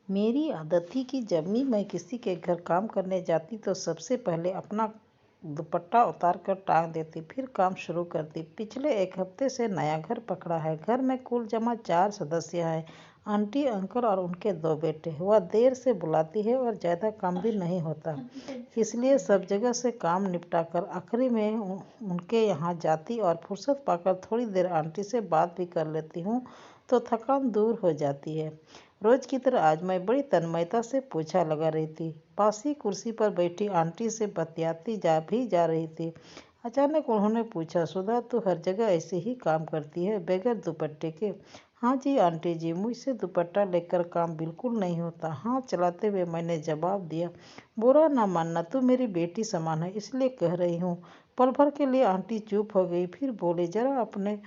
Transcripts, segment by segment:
मेरी आदत थी कि जब भी मैं किसी के घर काम करने जाती तो सबसे पहले अपना दुपट्टा उतार कर टांग देती, फिर काम शुरू करती। पिछले एक हफ्ते से नया घर पकड़ा है। घर में कुल जमा 4 सदस्य हैं, आंटी, अंकल और उनके 2 बेटे। वह देर से बुलाती है और ज़्यादा काम भी नहीं होता, इसलिए सब जगह से काम निपटा कर आखिरी में उनके यहाँ जाती और फुर्सत पाकर थोड़ी देर आंटी से बात भी कर लेती हूँ तो थकान दूर हो जाती है। रोज की तरह आज मैं बड़ी तन्मयता से पोछा लगा रही थी। पास ही कुर्सी पर बैठी आंटी से बतियाती जा रही थी। अचानक उन्होंने पूछा, सुधा, तू हर जगह ऐसे ही काम करती है बगैर दुपट्टे के? हाँ जी आंटी जी, मुझसे दुपट्टा लेकर काम बिल्कुल नहीं होता। हाथ चलाते हुए मैंने जवाब दिया। बुरा ना मानना, तू मेरी बेटी समान है इसलिए कह रही हूँ। पल भर के लिए आंटी चुप हो गई, फिर बोले, जरा अपने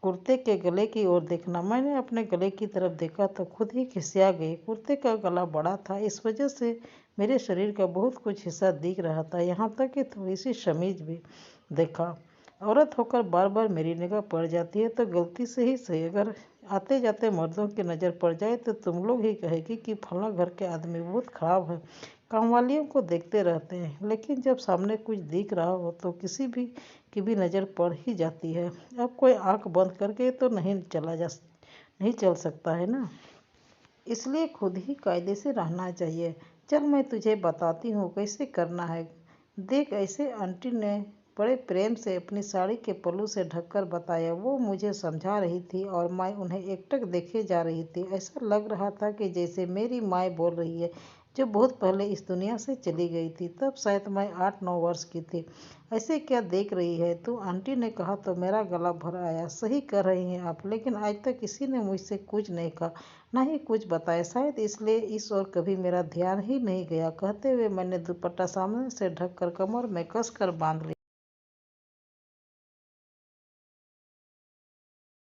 कुर्ते के गले की ओर देखना। मैंने अपने गले की तरफ देखा तो खुद ही खिसिया गई। कुर्ते का गला बड़ा था, इस वजह से मेरे शरीर का बहुत कुछ हिस्सा दिख रहा था, यहाँ तक कि थोड़ी सी शमीज भी। देखा, औरत होकर बार बार मेरी निगाह पड़ जाती है तो गलती से ही सही, अगर आते जाते मर्दों की नज़र पड़ जाए तो तुम लोग ही कहेगी कि फला घर के आदमी बहुत खराब है, कामवालियों को देखते रहते हैं। लेकिन जब सामने कुछ दिख रहा हो तो किसी भी की भी नज़र पड़ ही जाती है। अब कोई आंख बंद करके तो नहीं चल सकता है ना, इसलिए खुद ही कायदे से रहना चाहिए। चल मैं तुझे बताती हूँ कैसे करना है। देख, ऐसे आंटी ने बड़े प्रेम से अपनी साड़ी के पल्लू से ढककर बताया। वो मुझे समझा रही थी और मैं उन्हें एकटक देखे जा रही थी। ऐसा लग रहा था कि जैसे मेरी माँ बोल रही है, जो बहुत पहले इस दुनिया से चली गई थी। तब शायद मैं 8-9 वर्ष की थी। ऐसे क्या देख रही है तू? आंटी ने कहा तो मेरा गला भर आया। सही कह रही हैं आप, लेकिन आज तक किसी ने मुझसे कुछ नहीं कहा, ना ही कुछ बताया। शायद इसलिए इस ओर कभी मेरा ध्यान ही नहीं गया। कहते हुए मैंने दुपट्टा सामने से ढककर कमर में कसकर बांध लिया।